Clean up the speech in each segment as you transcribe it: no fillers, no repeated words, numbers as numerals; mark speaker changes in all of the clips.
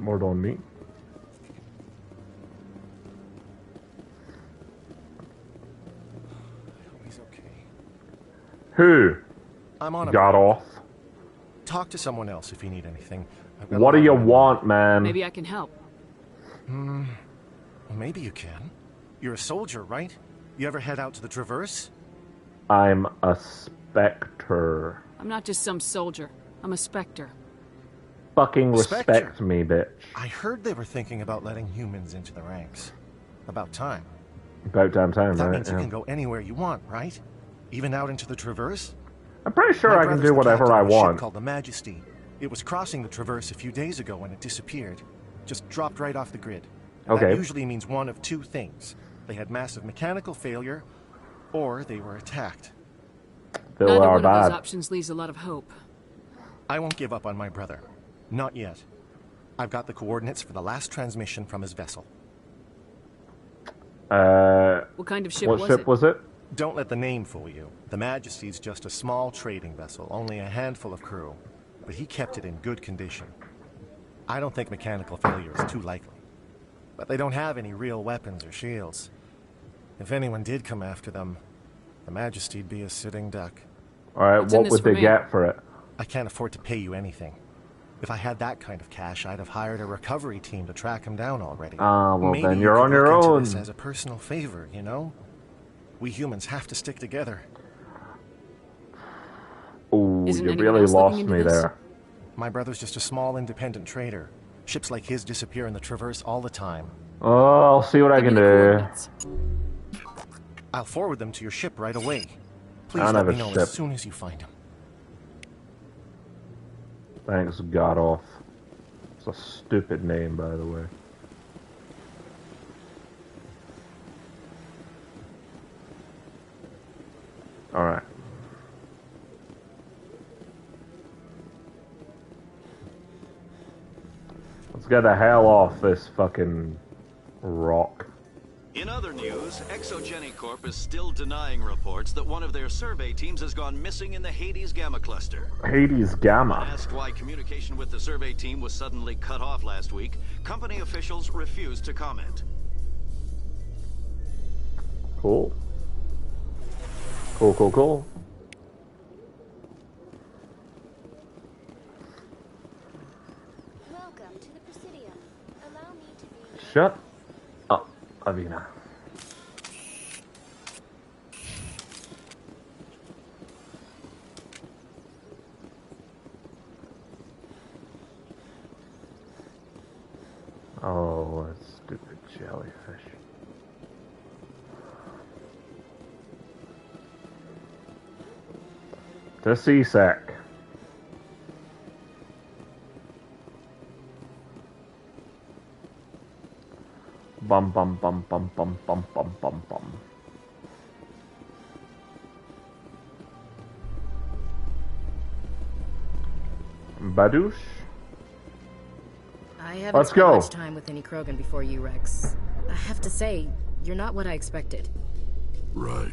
Speaker 1: More on me.
Speaker 2: He's okay.
Speaker 1: Who?
Speaker 2: I'm on a
Speaker 1: Got
Speaker 2: break.
Speaker 1: off.
Speaker 2: Talk to someone else if you need anything.
Speaker 1: What do you want, man?
Speaker 3: Maybe I can help.
Speaker 2: Well, maybe you can. You're a soldier, right? You ever head out to the Traverse?
Speaker 1: I'm a specter.
Speaker 3: I'm not just some soldier. I'm a Spectre.
Speaker 1: Fucking
Speaker 2: Spectre?
Speaker 1: respect me, bitch.
Speaker 2: I heard they were thinking about letting humans into the ranks. About time.
Speaker 1: About damn time,
Speaker 2: That
Speaker 1: right?
Speaker 2: means you can go anywhere you want, right? Even out into the Traverse?
Speaker 1: I'm pretty sure
Speaker 2: My
Speaker 1: I can
Speaker 2: brother's
Speaker 1: do
Speaker 2: the
Speaker 1: whatever
Speaker 2: captain
Speaker 1: I
Speaker 2: of a ship
Speaker 1: want.
Speaker 2: called the Majesty. It was crossing the Traverse a few days ago when it disappeared. Just dropped right off the grid. And
Speaker 1: Okay.
Speaker 2: That usually means one of two things. They had massive mechanical failure, or they were attacked.
Speaker 1: They
Speaker 3: Neither
Speaker 1: are
Speaker 3: one of those
Speaker 1: bad.
Speaker 3: options leaves a lot of hope.
Speaker 2: I won't give up on my brother. Not yet. I've got the coordinates for the last transmission from his vessel.
Speaker 3: What kind of ship
Speaker 1: What
Speaker 3: was
Speaker 1: ship
Speaker 3: it?
Speaker 1: was it?
Speaker 2: Don't let the name fool you. The Majesty's just a small trading vessel, only a handful of crew. But he kept it in good condition. I don't think mechanical failure is too likely. But they don't have any real weapons or shields. If anyone did come after them, the Majesty'd be a sitting duck.
Speaker 1: Alright,
Speaker 3: What's in
Speaker 1: what
Speaker 3: this
Speaker 1: would
Speaker 3: for
Speaker 1: they
Speaker 3: me?
Speaker 1: get for it?
Speaker 2: I can't afford to pay you anything. If I had that kind of cash, I'd have hired a recovery team to track him down already.
Speaker 1: Ah, well
Speaker 2: Maybe
Speaker 1: then
Speaker 2: you
Speaker 1: you're
Speaker 2: could
Speaker 1: on your
Speaker 2: look into
Speaker 1: own.
Speaker 2: this as a personal favor, you know? We humans have to stick together.
Speaker 1: Ooh,
Speaker 3: Isn't
Speaker 1: you
Speaker 3: anyone
Speaker 1: really
Speaker 3: else looking
Speaker 1: lost
Speaker 3: into
Speaker 1: me
Speaker 3: this?
Speaker 1: there.
Speaker 2: My brother's just a small independent trader. Ships like his disappear in the Traverse all the time.
Speaker 1: Oh, I'll see what I
Speaker 3: Give
Speaker 1: can
Speaker 3: me the
Speaker 1: do.
Speaker 3: coordinates.
Speaker 2: I'll forward them to your ship right away.
Speaker 1: I
Speaker 2: Please
Speaker 1: don't
Speaker 2: let
Speaker 1: have
Speaker 2: me
Speaker 1: a
Speaker 2: know
Speaker 1: ship.
Speaker 2: as soon as you find them.
Speaker 1: Thanks, God off. It's a stupid name, by the way. Alright. Let's get the hell off this fucking rock.
Speaker 4: In other news, Exogeny Corp is still denying reports that one of their survey teams has gone missing in the Hades Gamma cluster.
Speaker 1: Hades Gamma.
Speaker 4: Asked why communication with the survey team was suddenly cut off last week, company officials refused to comment.
Speaker 1: Cool. Cool, cool, cool.
Speaker 5: Welcome to the Presidium. Allow me to be...
Speaker 1: Shut up, Avina. Oh, that stupid jellyfish. To CSEC. Bum bum bum bum bum bum bum bum bum. Badoosh?
Speaker 6: I haven't
Speaker 1: Let's
Speaker 6: spent
Speaker 1: go.
Speaker 6: much time with any Krogan before you, Rex. I have to say, you're not what I expected.
Speaker 7: Right.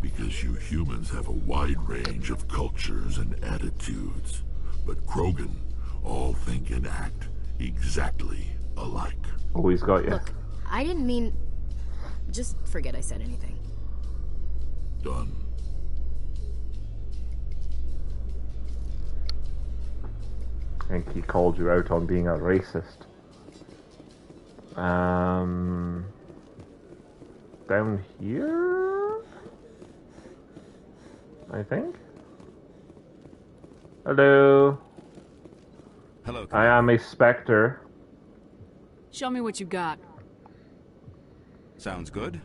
Speaker 7: Because you humans have a wide range of cultures and attitudes. But Krogan all think and act exactly alike.
Speaker 1: Oh, he's got you.
Speaker 6: Look, I didn't mean... Just forget I said anything.
Speaker 7: Done.
Speaker 1: I think he called you out on being a racist. Down here? I think? Hello.
Speaker 4: Hello,
Speaker 1: I am a specter.
Speaker 3: Show me what you got.
Speaker 8: Sounds good.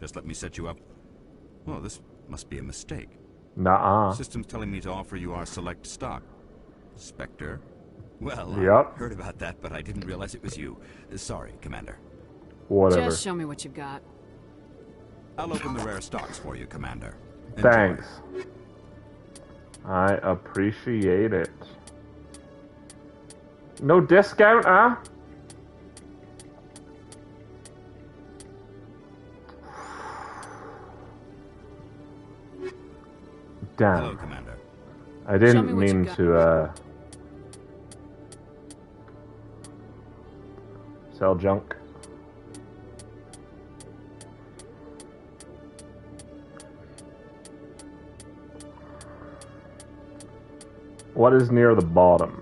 Speaker 8: Just let me set you up. Oh, this must be a mistake.
Speaker 1: Nuh-uh.
Speaker 8: System's telling me to offer you our select stock. Spectre? Well,
Speaker 1: Yep.
Speaker 8: I heard about that, but I didn't realize it was you. Sorry, Commander.
Speaker 1: Whatever.
Speaker 3: Just show me what you got.
Speaker 8: I'll open the rare stocks for you, Commander. Enjoy.
Speaker 1: Thanks. I appreciate it. No discount, huh? Damn.
Speaker 8: Hello, Commander.
Speaker 1: I
Speaker 3: Show
Speaker 1: didn't
Speaker 3: me what you
Speaker 1: mean
Speaker 3: got.
Speaker 1: to, sell junk. What is near the bottom?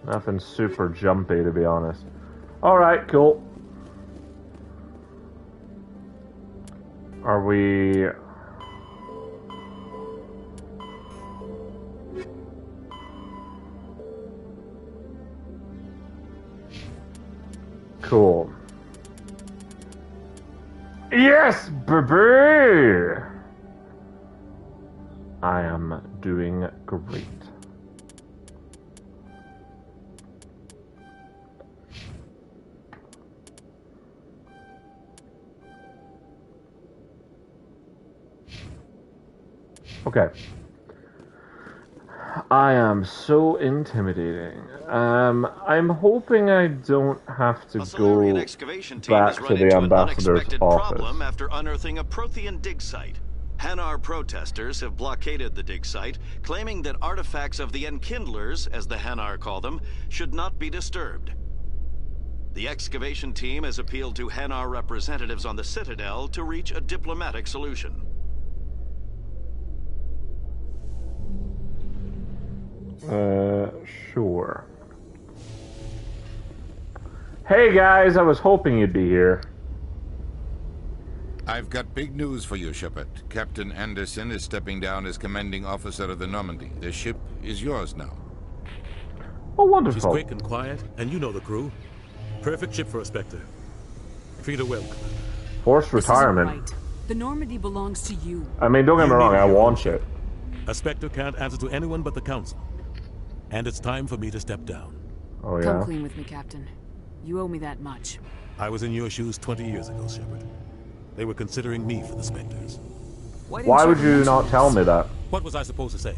Speaker 1: Nothing super jumpy, to be honest. Alright, cool. Are we... Cool. Yes, baby! I am doing great. Okay. I am so intimidating. I'm hoping I don't have to
Speaker 4: A Solarian
Speaker 1: go
Speaker 4: excavation team
Speaker 1: back
Speaker 4: has
Speaker 1: to
Speaker 4: run
Speaker 1: the
Speaker 4: into an
Speaker 1: ambassador's
Speaker 4: unexpected problem
Speaker 1: office.
Speaker 4: after unearthing a Prothean dig site. Hanar protesters have blockaded the dig site, claiming that artifacts of the Enkindlers, as the Hanar call them, should not be disturbed. The excavation team has appealed to Hanar representatives on the Citadel to reach a diplomatic solution.
Speaker 1: Sure. Hey guys, I was hoping you'd be here.
Speaker 8: I've got big news for you, Shepard. Captain Anderson is stepping down as commanding officer of the Normandy. The ship is yours now.
Speaker 1: Oh, wonderful.
Speaker 9: She's quick and quiet, and you know the crew. Perfect ship for a Spectre. Treat her well, Commander.
Speaker 1: Forced
Speaker 3: This isn't
Speaker 1: retirement.
Speaker 3: right. The Normandy belongs to you.
Speaker 1: I mean, don't get me
Speaker 9: You
Speaker 1: wrong,
Speaker 9: need
Speaker 1: I
Speaker 9: your
Speaker 1: want
Speaker 9: own ship.
Speaker 1: it.
Speaker 9: A Spectre can't answer to anyone but the Council. And it's time for me to step down.
Speaker 1: Oh,
Speaker 3: Come
Speaker 1: yeah?
Speaker 3: clean with me, Captain. You owe me that much.
Speaker 9: I was in your shoes 20 years ago, Shepard. They were considering me for the Spectres.
Speaker 1: Why would you not tell me that?
Speaker 9: What was I supposed to say?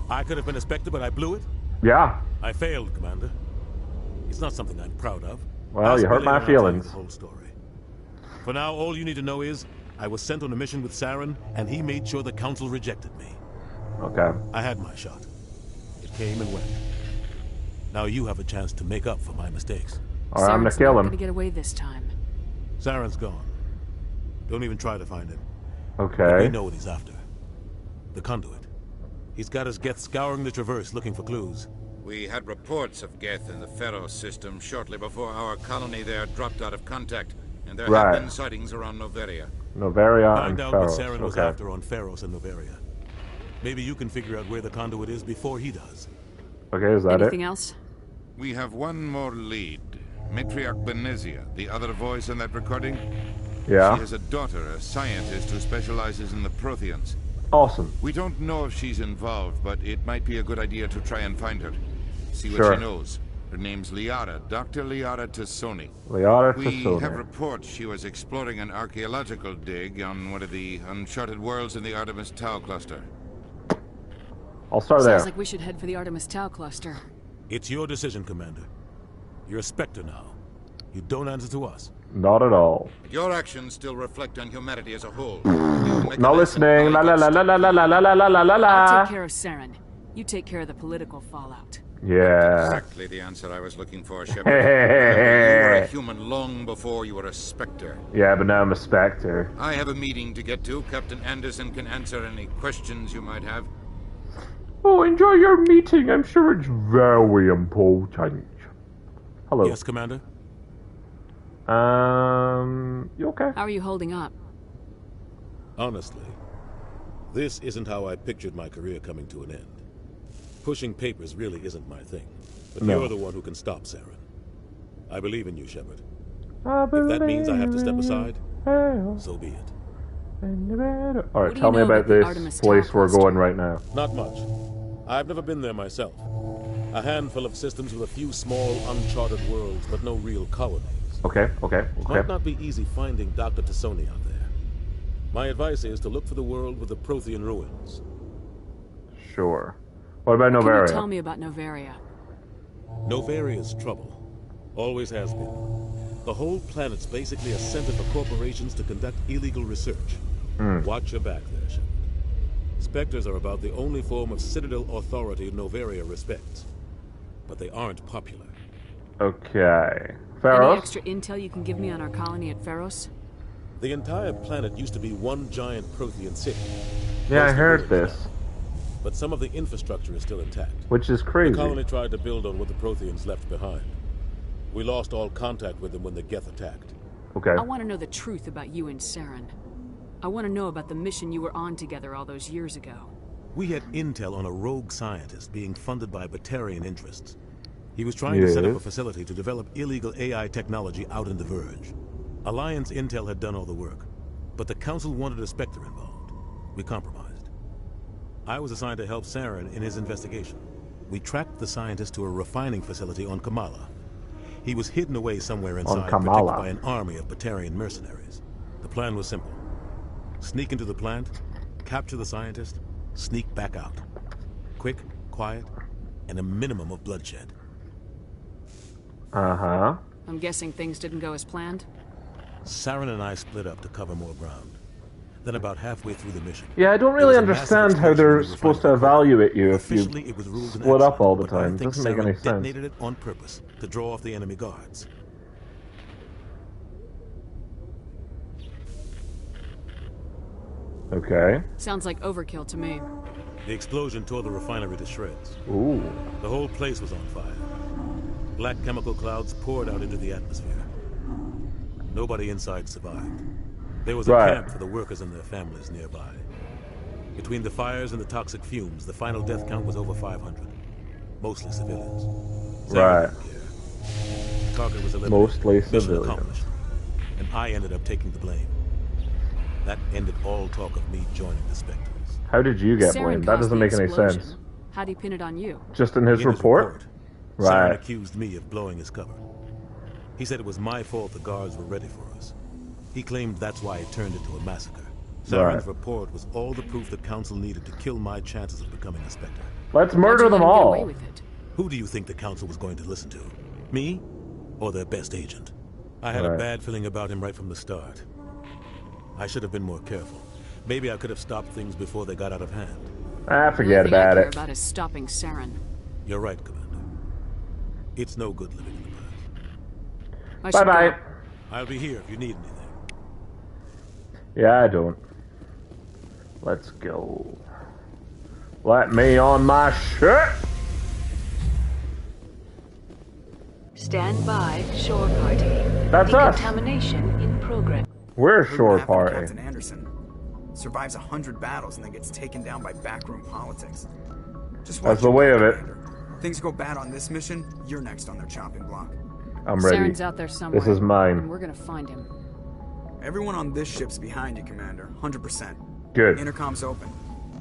Speaker 9: I could have been a Spectre, but I blew it?
Speaker 1: Yeah.
Speaker 9: I failed, Commander. It's not something I'm proud of.
Speaker 1: Well,
Speaker 9: Ask
Speaker 1: you hurt
Speaker 9: me
Speaker 1: my
Speaker 9: later and I'll tell you
Speaker 1: feelings.
Speaker 9: the whole story. For now, all you need to know is, I was sent on a mission with Saren, and he made sure the Council rejected me.
Speaker 1: Okay.
Speaker 9: I had my shot. It came and went. Now you have a chance to make up for my mistakes.
Speaker 1: Alright, I'm gonna
Speaker 3: Saren's
Speaker 1: kill
Speaker 3: not
Speaker 1: him.
Speaker 3: gonna get away this time.
Speaker 9: Saren's gone. Don't even try to find him. We
Speaker 1: Okay.
Speaker 9: know what he's after. The conduit. He's got his Geth scouring the Traverse looking for clues.
Speaker 8: We had reports of Geth in the Pharos system shortly before our colony there dropped out of contact, and there
Speaker 1: Right.
Speaker 8: have been sightings around Noveria.
Speaker 1: Noveria and
Speaker 9: Find out what
Speaker 1: Pharos.
Speaker 9: Saren was
Speaker 1: Okay.
Speaker 9: after on Pharos and Noveria. Maybe you can figure out where the conduit is before he does.
Speaker 1: Okay, is that
Speaker 3: Anything
Speaker 1: it?
Speaker 3: else?
Speaker 8: We have one more lead. Matriarch Benezia, the other voice in that recording.
Speaker 1: Yeah.
Speaker 8: She has a daughter, a scientist who specializes in the Protheans.
Speaker 1: Awesome.
Speaker 8: We don't know if she's involved, but it might be a good idea to try and find her. See what
Speaker 1: Sure.
Speaker 8: she knows. Her name's Liara, Dr. Liara Tassoni.
Speaker 1: Liara
Speaker 8: We
Speaker 1: Tassoni.
Speaker 8: have reports she was exploring an archaeological dig on one of the uncharted worlds in the Artemis Tau cluster.
Speaker 1: I'll start there.
Speaker 3: Sounds like we should head for the Artemis Tau cluster.
Speaker 9: It's your decision, Commander. You're a Spectre now. You don't answer to us.
Speaker 1: Not at all.
Speaker 8: Your actions still reflect on humanity as a whole.
Speaker 1: Not listening. La la la la la la la la la la la la
Speaker 3: I'll
Speaker 1: la.
Speaker 3: take care of Saren. You take care of the political fallout.
Speaker 1: Yeah.
Speaker 8: Exactly the answer I was looking for, Shepard. You were a human long before you were a Spectre.
Speaker 1: Yeah, but now I'm a Spectre.
Speaker 8: I have a meeting to get to. Captain Anderson can answer any questions you might have.
Speaker 1: Oh, enjoy your meeting. I'm sure it's very important. Hello.
Speaker 9: Yes, Commander?
Speaker 1: You okay?
Speaker 3: How are you holding up?
Speaker 9: Honestly, this isn't how I pictured my career coming to an end. Pushing papers really isn't my thing. But
Speaker 1: No.
Speaker 9: you're the one who can stop Saren. I believe in you, Shepard.
Speaker 1: If
Speaker 9: that means I have to step aside, so be it.
Speaker 1: Alright,
Speaker 3: What do
Speaker 1: tell
Speaker 3: you
Speaker 1: me
Speaker 3: know
Speaker 1: about
Speaker 3: about the
Speaker 1: this
Speaker 3: Artemis
Speaker 1: place
Speaker 3: Tau
Speaker 1: we're
Speaker 3: cluster?
Speaker 1: going right now.
Speaker 9: Not much. I've never been there myself. A handful of systems with a few small, uncharted worlds, but no real colonies.
Speaker 1: Okay, okay,
Speaker 9: Might
Speaker 1: okay.
Speaker 9: not be easy finding Dr. Tassoni out there. My advice is to look for the world with the Prothean ruins.
Speaker 1: Sure. What about
Speaker 3: Can you
Speaker 1: Noveria?
Speaker 3: tell me about Noveria?
Speaker 9: Novaria's trouble. Always has been. The whole planet's basically a center for corporations to conduct illegal research. Watch your back there, Shepard. Spectres are about the only form of Citadel authority Noveria respects. But they aren't popular.
Speaker 1: Okay.
Speaker 3: Any
Speaker 1: Pharos?
Speaker 3: extra intel you can give me on our colony at Pharos?
Speaker 9: The entire planet used to be one giant Prothean city.
Speaker 1: Yeah, I
Speaker 9: Mostly
Speaker 1: heard
Speaker 9: ruins
Speaker 1: this.
Speaker 9: now. But some of the infrastructure is still intact.
Speaker 1: Which is
Speaker 9: The
Speaker 1: crazy.
Speaker 9: colony tried to build on what the Protheans left behind. We lost all contact with them when the Geth attacked.
Speaker 1: Okay.
Speaker 3: I want to know the truth about you and Saren. I want to know about the mission you were on together all those years ago.
Speaker 9: We had intel on a rogue scientist being funded by Batarian interests. He was trying to set up a
Speaker 1: Yes.
Speaker 9: facility to develop illegal AI technology out in the Verge. Alliance intel had done all the work, but the Council wanted a Spectre involved. We compromised. I was assigned to help Saren in his investigation. We tracked the scientist to a refining facility on Kamala. He was hidden away somewhere inside, protected
Speaker 1: Kamala.
Speaker 9: by an army of Batarian mercenaries. The plan was simple. Sneak into the plant, capture the scientist, sneak back out. Quick, quiet, and a minimum of bloodshed.
Speaker 1: Uh-huh.
Speaker 3: I'm guessing things didn't go as planned?
Speaker 9: Saren and I split up to cover more ground. Then about halfway through the mission...
Speaker 1: Yeah, I don't
Speaker 9: there
Speaker 1: really
Speaker 9: was a massive
Speaker 1: understand how
Speaker 9: explosion
Speaker 1: they're
Speaker 9: in the
Speaker 1: supposed to
Speaker 9: refinery.
Speaker 1: evaluate you if you
Speaker 9: Officially, it was ruled an
Speaker 1: split up
Speaker 9: accident,
Speaker 1: all the
Speaker 9: but I
Speaker 1: time.
Speaker 9: think
Speaker 1: Doesn't make
Speaker 9: Saren
Speaker 1: any sense.
Speaker 9: detonated it on purpose to draw off the enemy guards.
Speaker 1: Okay.
Speaker 3: Sounds like overkill to me.
Speaker 9: The explosion tore the refinery to shreds.
Speaker 1: Ooh.
Speaker 9: The whole place was on fire. Black chemical clouds poured out into the atmosphere. Nobody inside survived. There was a
Speaker 1: Right.
Speaker 9: camp for the workers and their families nearby. Between the fires and the toxic fumes, the final death count was over 500. Mostly civilians. Saren
Speaker 1: Right.
Speaker 9: didn't care. Target was eliminated.
Speaker 1: Mostly
Speaker 9: Mission
Speaker 1: civilians.
Speaker 9: accomplished. And I ended up taking the blame. That ended all talk of me joining the Spectres.
Speaker 1: How did you get
Speaker 3: Saren
Speaker 1: blamed? That
Speaker 3: caused
Speaker 1: doesn't
Speaker 3: the
Speaker 1: make any
Speaker 3: explosion.
Speaker 1: sense.
Speaker 3: How'd he pin it on you?
Speaker 1: Just in his
Speaker 9: In
Speaker 1: report?
Speaker 9: Saren
Speaker 1: Right.
Speaker 9: accused me of blowing his cover. He said it was my fault the guards were ready for us. He claimed that's why it turned into a massacre. Saren's
Speaker 1: Right.
Speaker 9: report was all the proof the Council needed to kill my chances of becoming a Spectre.
Speaker 1: Let's
Speaker 3: How'd
Speaker 1: murder
Speaker 3: you let
Speaker 1: them
Speaker 3: him get
Speaker 1: all.
Speaker 3: away with it?
Speaker 9: Who do you think the Council was going to listen to? Me? Or their best agent? I had
Speaker 1: Right.
Speaker 9: a bad feeling about him right from the start. I should have been more careful. Maybe I could have stopped things before they got out of hand.
Speaker 1: Ah,
Speaker 3: The
Speaker 1: forget
Speaker 3: only thing I
Speaker 1: about
Speaker 3: care
Speaker 1: it.
Speaker 3: about is stopping Saren.
Speaker 9: You're right, Commander. It's no good living in the past.
Speaker 3: I should
Speaker 1: Bye-bye.
Speaker 3: go.
Speaker 9: I'll be here if you need anything.
Speaker 1: Yeah, I don't. Let's go. Let me on my ship.
Speaker 10: Stand by, shore party.
Speaker 1: That's us.
Speaker 10: Decontamination in progress.
Speaker 1: We're
Speaker 11: Heard what
Speaker 1: shore
Speaker 11: happened to
Speaker 1: party.
Speaker 11: Captain Anderson. Survives 100 battles and then gets taken down by backroom politics. Just watch
Speaker 1: That's the
Speaker 11: your
Speaker 1: way
Speaker 11: back,
Speaker 1: of it.
Speaker 11: Commander. Things go bad on this mission, you're next on their chopping block.
Speaker 1: I'm ready.
Speaker 3: Saren's out there somewhere.
Speaker 1: This is mine.
Speaker 3: And we're gonna find him.
Speaker 11: Everyone on this ship's behind you, Commander. 100%.
Speaker 1: Good.
Speaker 11: Intercom's open.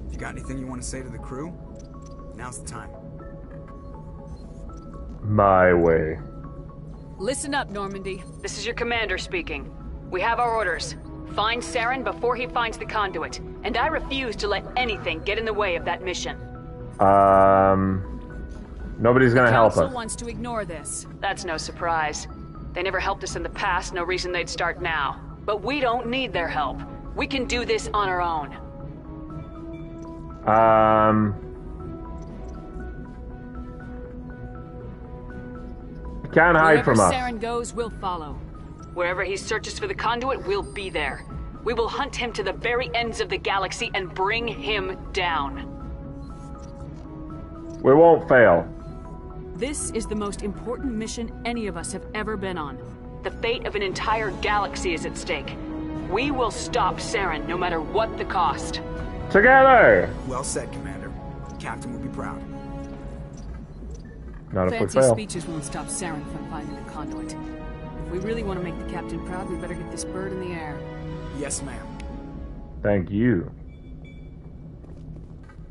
Speaker 11: If you got anything you want to say to the crew, now's the time.
Speaker 1: My way.
Speaker 3: Listen up, Normandy. This is your commander speaking. We have our orders. Find Saren before he finds the conduit. And I refuse to let anything get in the way of that mission.
Speaker 1: Nobody's gonna help
Speaker 3: Council
Speaker 1: us.
Speaker 3: wants to ignore this. That's no surprise. They never helped us in the past, no reason they'd start now. But we don't need their help. We can do this on our own.
Speaker 1: Can't hide from
Speaker 3: Wherever
Speaker 1: us.
Speaker 3: Saren goes, we'll follow. Wherever he searches for the conduit, we'll be there. We will hunt him to the very ends of the galaxy and bring him down.
Speaker 1: We won't fail.
Speaker 3: This is the most important mission any of us have ever been on. The fate of an entire galaxy is at stake. We will stop Saren no matter what the cost.
Speaker 1: Together!
Speaker 11: Well said, Commander. Captain will be proud.
Speaker 1: Not if we
Speaker 3: Fancy
Speaker 1: fail.
Speaker 3: speeches won't stop Saren from finding the conduit. If we really want to make the captain proud, we better get this bird in the air.
Speaker 11: Yes, ma'am.
Speaker 1: Thank you.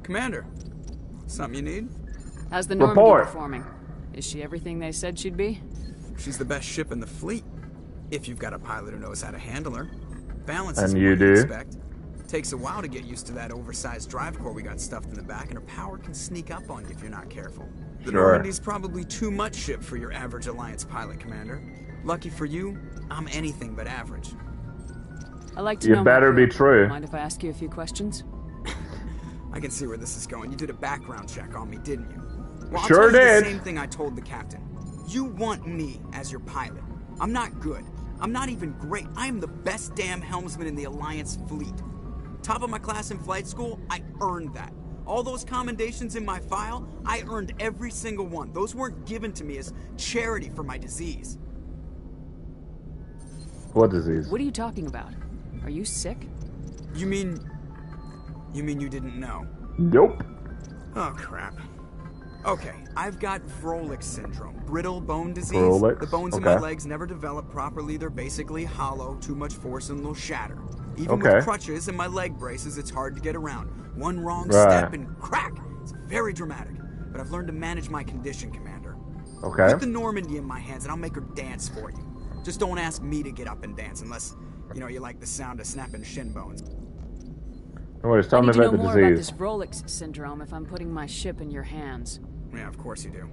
Speaker 11: Commander, something you need?
Speaker 3: How's the Normandy
Speaker 1: Report.
Speaker 3: performing? Is she everything they said she'd be?
Speaker 11: She's the best ship in the fleet. If you've got a pilot who knows how to handle her. Balance
Speaker 1: And
Speaker 11: is
Speaker 1: you
Speaker 11: what
Speaker 1: do?
Speaker 11: you'd expect. Takes a while to get used to that oversized drive core we got stuffed in the back, and her power can sneak up on you if you're not careful. The
Speaker 1: Sure.
Speaker 11: Normandy's probably too much ship for your average Alliance pilot, Commander. Lucky for you, I'm anything but average.
Speaker 3: I like to
Speaker 1: You
Speaker 3: know
Speaker 1: better
Speaker 3: my crew.
Speaker 1: be true.
Speaker 3: Mind if I ask you a few questions?
Speaker 11: I can see where this is going. You did a background check on me, didn't you? Well, I'll
Speaker 1: Sure
Speaker 11: tell you
Speaker 1: did.
Speaker 11: the same thing I told the captain. You want me as your pilot. I'm not good. I'm not even great. I am the best damn helmsman in the Alliance fleet. Top of my class in flight school, I earned that. All those commendations in my file, I earned every single one. Those weren't given to me as charity for my disease.
Speaker 1: What disease?
Speaker 3: What are you talking about? Are you sick?
Speaker 11: You mean you didn't know?
Speaker 1: Nope.
Speaker 11: Oh, crap. Okay, I've got Vrolik syndrome, brittle bone disease.
Speaker 1: Vrolik,
Speaker 11: The bones in my
Speaker 1: okay.
Speaker 11: legs never develop properly. They're basically hollow, too much force and they'll shatter. Even
Speaker 1: Okay.
Speaker 11: with crutches and my leg braces, it's hard to get around. One wrong
Speaker 1: Right.
Speaker 11: step and crack! It's very dramatic. But I've learned to manage my condition, Commander.
Speaker 1: Okay.
Speaker 11: Put the Normandy in my hands and I'll make her dance for you. Just don't ask me to get up and dance unless, you like the sound of snapping shin bones.
Speaker 1: No worries, tell
Speaker 3: I
Speaker 1: me
Speaker 3: need to know
Speaker 1: about the
Speaker 3: more about
Speaker 1: disease.
Speaker 3: this Vrolik syndrome if I'm putting my ship in your hands.
Speaker 11: Yeah, of course you do.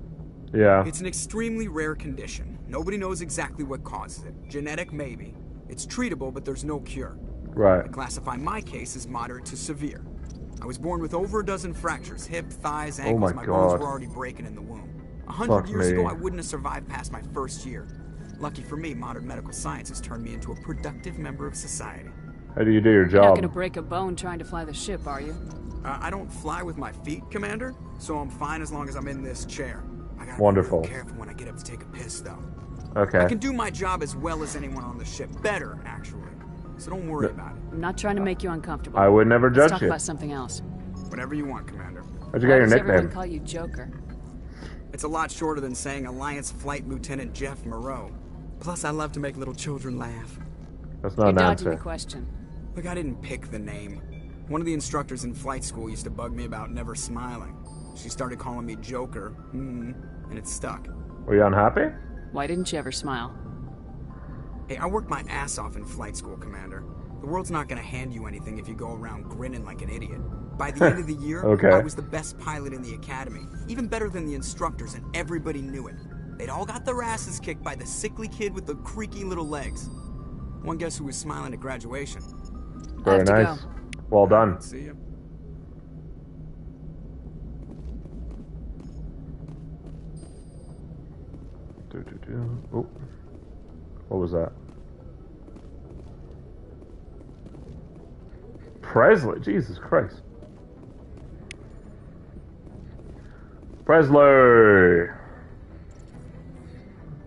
Speaker 1: Yeah.
Speaker 11: It's an extremely rare condition. Nobody knows exactly what causes it. Genetic, maybe. It's treatable, but there's no cure.
Speaker 1: Right.
Speaker 11: I classify my case as moderate to severe. I was born with over a dozen fractures, hip, thighs, ankles.
Speaker 1: my
Speaker 11: bones
Speaker 1: God.
Speaker 11: were already breaking in the womb. 100
Speaker 1: Fuck
Speaker 11: years
Speaker 1: me.
Speaker 11: ago, I wouldn't have survived past my first year. Lucky for me, modern medical science has turned me into a productive member of society.
Speaker 1: How do you do your
Speaker 3: You're not
Speaker 1: job?
Speaker 3: gonna break a bone trying to fly the ship, are you?
Speaker 11: I don't fly with my feet, Commander, so I'm fine as long as I'm in this chair. I gotta
Speaker 1: Wonderful.
Speaker 11: be real careful when I get up to take a piss, though.
Speaker 1: Okay.
Speaker 11: I can do my job as well as anyone on the ship. Better, actually. So don't worry about it.
Speaker 3: I'm not trying to make you uncomfortable.
Speaker 1: I would never
Speaker 3: Let's
Speaker 1: judge
Speaker 3: talk
Speaker 1: you.
Speaker 3: about something else.
Speaker 11: Whatever you want, Commander.
Speaker 1: How'd you
Speaker 3: Why
Speaker 1: get your
Speaker 3: does everyone
Speaker 1: nickname?
Speaker 3: call you Joker?
Speaker 11: It's a lot shorter than saying Alliance Flight Lieutenant Jeff Moreau. Plus, I love to make little children laugh.
Speaker 1: That's not
Speaker 3: You're
Speaker 1: an
Speaker 3: dodging the
Speaker 1: answer.
Speaker 3: question.
Speaker 11: Look, I didn't pick the name. One of the instructors in flight school used to bug me about never smiling. She started calling me Joker, and it stuck.
Speaker 1: Were you unhappy?
Speaker 3: Why didn't you ever smile?
Speaker 11: Hey, I worked my ass off in flight school, Commander. The world's not gonna hand you anything if you go around grinning like an idiot. By the end of the year,
Speaker 1: Okay.
Speaker 11: I was the best pilot in the academy. Even better than the instructors, and everybody knew it. They'd all got their asses kicked by the sickly kid with the creaky little legs. One guess who was smiling at graduation?
Speaker 1: Very
Speaker 3: have to
Speaker 1: nice. Well done.
Speaker 11: See ya.
Speaker 1: Oh. What was that? Presley, Jesus Christ. Presley!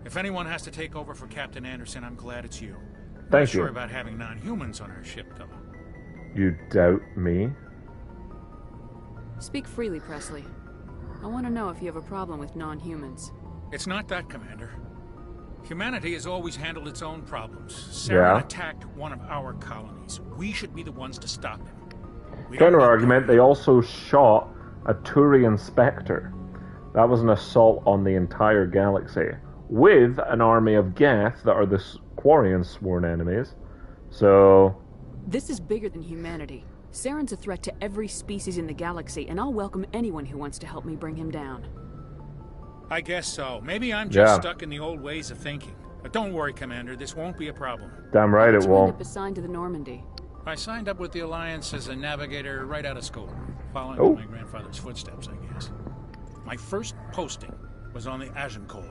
Speaker 12: If anyone has to take over for Captain Anderson, I'm glad it's you.
Speaker 1: Thank
Speaker 12: Not
Speaker 1: you.
Speaker 12: sure about having non-humans on our ship, though.
Speaker 1: You doubt me?
Speaker 3: Speak freely, Presley. I want to know if you have a problem with non-humans.
Speaker 12: It's not that, Commander. Humanity has always handled its own problems. Saren
Speaker 1: Yeah.
Speaker 12: attacked one of our colonies. We should be the ones to stop him. We don't
Speaker 1: Counter
Speaker 12: need
Speaker 1: argument, they also shot a Turian Spectre. That was an assault on the entire galaxy. With an army of Geth that are the Quarian sworn enemies. So...
Speaker 3: This is bigger than humanity. Saren's a threat to every species in the galaxy, and I'll welcome anyone who wants to help me bring him down.
Speaker 12: I guess so. Maybe I'm just
Speaker 1: Yeah.
Speaker 12: stuck in the old ways of thinking. But don't worry, Commander. This won't be a problem.
Speaker 1: Damn right it
Speaker 3: You end
Speaker 1: won't.
Speaker 3: up assigned to the Normandy.
Speaker 12: I signed up with the Alliance as a navigator right out of school, following
Speaker 1: Oh.
Speaker 12: in my grandfather's footsteps, I guess. My first posting was on the Agincourt.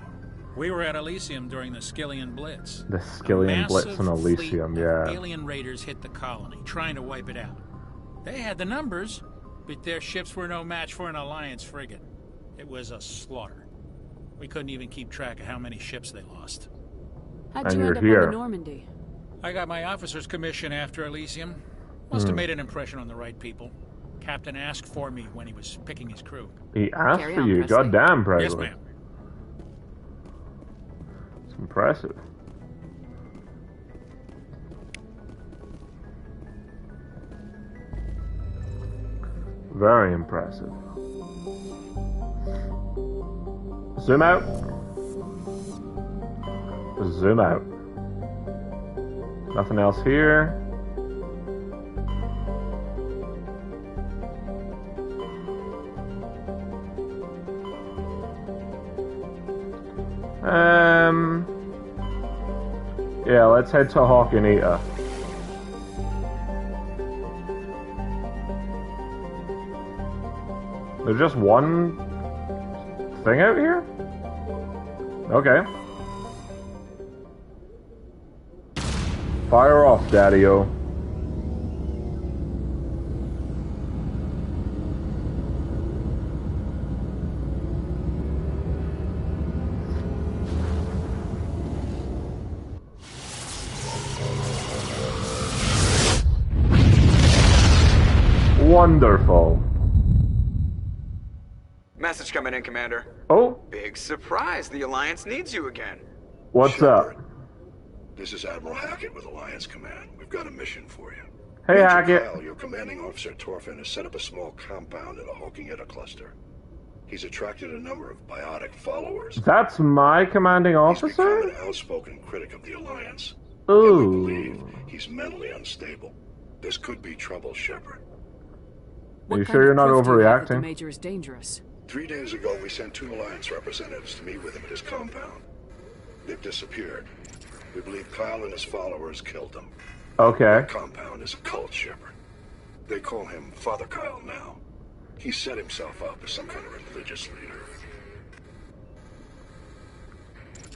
Speaker 12: We were at Elysium during the Skillian Blitz.
Speaker 1: The Skillian
Speaker 12: A
Speaker 1: Blitz
Speaker 12: massive
Speaker 1: in
Speaker 12: fleet
Speaker 1: Elysium,
Speaker 12: of
Speaker 1: yeah.
Speaker 12: alien raiders hit the colony, trying to wipe it out. They had the numbers, but their ships were no match for an Alliance frigate. It was a slaughter. We couldn't even keep track of how many ships they lost.
Speaker 3: How'd
Speaker 1: And
Speaker 3: you
Speaker 1: you're
Speaker 3: end up
Speaker 1: here.
Speaker 3: on the Normandy?
Speaker 12: I got my officer's commission after Elysium. Must have
Speaker 1: Hmm.
Speaker 12: made an impression on the right people. Captain asked for me when he was picking his crew.
Speaker 1: He asked
Speaker 3: Carry
Speaker 1: for
Speaker 3: on,
Speaker 1: you.
Speaker 3: Presley.
Speaker 1: Goddamn,
Speaker 12: Yes,
Speaker 1: Presley.
Speaker 12: ma'am.
Speaker 1: It's impressive. Very impressive. Zoom out. Zoom out. Nothing else here. Yeah, let's head to Hawk and Eater. There's just one thing out here? Okay. Fire off, Daddy-o. Wonderful.
Speaker 11: Message coming in, Commander.
Speaker 1: Oh?
Speaker 11: Big surprise. The Alliance needs you again.
Speaker 1: What's up?
Speaker 7: This is Admiral Hackett with Alliance Command. We've got a mission for you.
Speaker 1: Hey,
Speaker 7: Major
Speaker 1: Hackett.
Speaker 7: Kyle, your commanding officer Torfin has set up a small compound in the Hulking cluster. He's attracted a number of biotic followers.
Speaker 1: That's my commanding
Speaker 7: He's become
Speaker 1: officer?
Speaker 7: an outspoken critic of the Alliance.
Speaker 1: Ooh.
Speaker 7: And we believe he's mentally unstable. This could be trouble, Shepard.
Speaker 1: Are you sure you're not
Speaker 3: The
Speaker 1: overreacting?
Speaker 3: Major is dangerous.
Speaker 7: 3 days ago, we sent 2 Alliance representatives to meet with him at his compound. They've disappeared. We believe Kyle and his followers killed them.
Speaker 1: Okay.
Speaker 7: The compound is a cult, Shepard. They call him Father Kyle now. He set himself up as some kind of religious leader.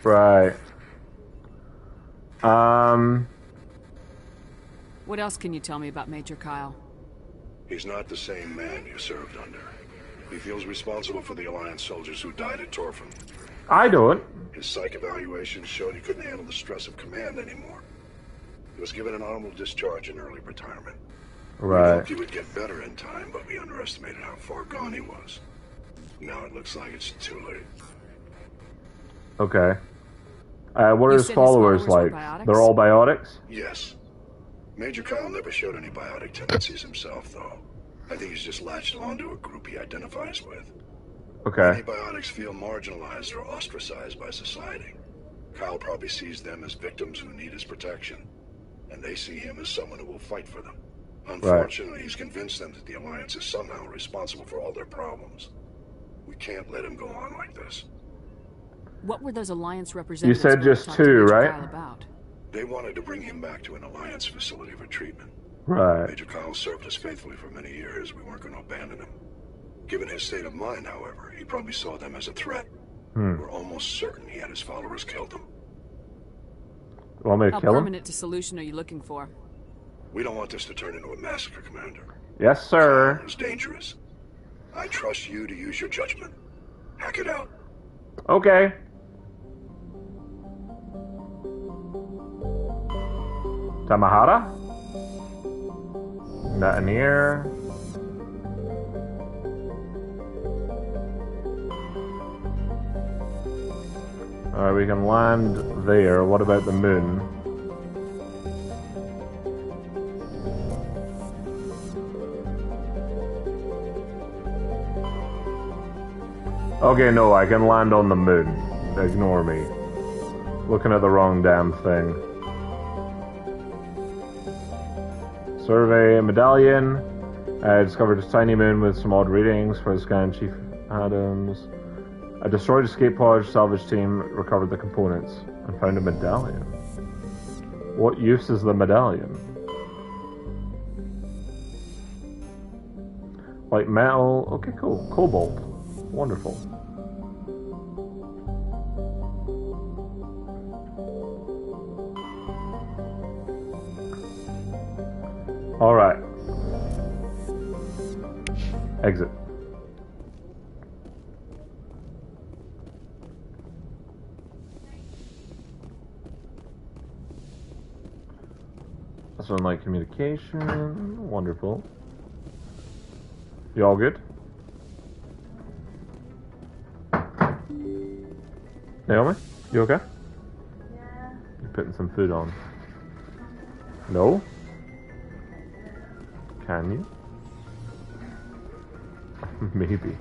Speaker 1: Right.
Speaker 3: What else can you tell me about Major Kyle?
Speaker 7: He's not the same man you served under. He feels responsible for the Alliance soldiers who died at Torfin.
Speaker 1: I don't.
Speaker 7: His psych evaluations showed he couldn't handle the stress of command anymore. He was given an honorable discharge in early retirement. We
Speaker 1: Right.
Speaker 7: hoped he would get better in time, but we underestimated how far gone he was. Now it looks like it's too late.
Speaker 1: Okay. What are
Speaker 3: You
Speaker 1: his
Speaker 3: said his
Speaker 1: followers
Speaker 3: followers were
Speaker 1: like?
Speaker 3: biotics?
Speaker 1: They're all biotics?
Speaker 7: Yes. Major Kyle never showed any biotic tendencies himself, though. I think he's just latched onto a group he identifies with.
Speaker 1: Okay.
Speaker 7: Many biotics feel marginalized or ostracized by society. Kyle probably sees them as victims who need his protection, and they see him as someone who will fight for them. Unfortunately, he's convinced them that the Alliance is somehow responsible for all their problems. We can't let him go on like this.
Speaker 3: What were those Alliance representatives?
Speaker 1: You said
Speaker 3: going to
Speaker 1: just
Speaker 3: talk to
Speaker 1: 2,
Speaker 3: Major
Speaker 1: right?
Speaker 3: Kyle about?
Speaker 7: They wanted to bring him back to an Alliance facility for treatment.
Speaker 1: Right.
Speaker 7: Major Kyle served us faithfully for many years. We weren't going to abandon him. Given his state of mind, however, he probably saw them as a threat. We're almost certain he had his followers killed them.
Speaker 1: Want me to
Speaker 3: How
Speaker 1: kill him?
Speaker 3: permanent a solution are you looking for?
Speaker 7: We don't want this to turn into a massacre, Commander.
Speaker 1: Yes, sir.
Speaker 7: It's dangerous. I trust you to use your judgment. Hack it out.
Speaker 1: Okay. Tamahara? Nothing here. Alright, we can land there. What about the moon? Okay, no, I can land on the moon. Ignore me. Looking at the wrong damn thing. Survey medallion. Discovered a tiny moon with some odd readings for the scan. Chief Adams. A destroyed escape pod salvage team recovered the components and found a medallion. What use is the medallion? Like metal. Okay, cool. Cobalt. Wonderful. All right. Exit. That's unlike communication. Wonderful. You all good? Naomi? You okay?
Speaker 13: Yeah.
Speaker 1: You're putting some food on. No? Can you? Maybe.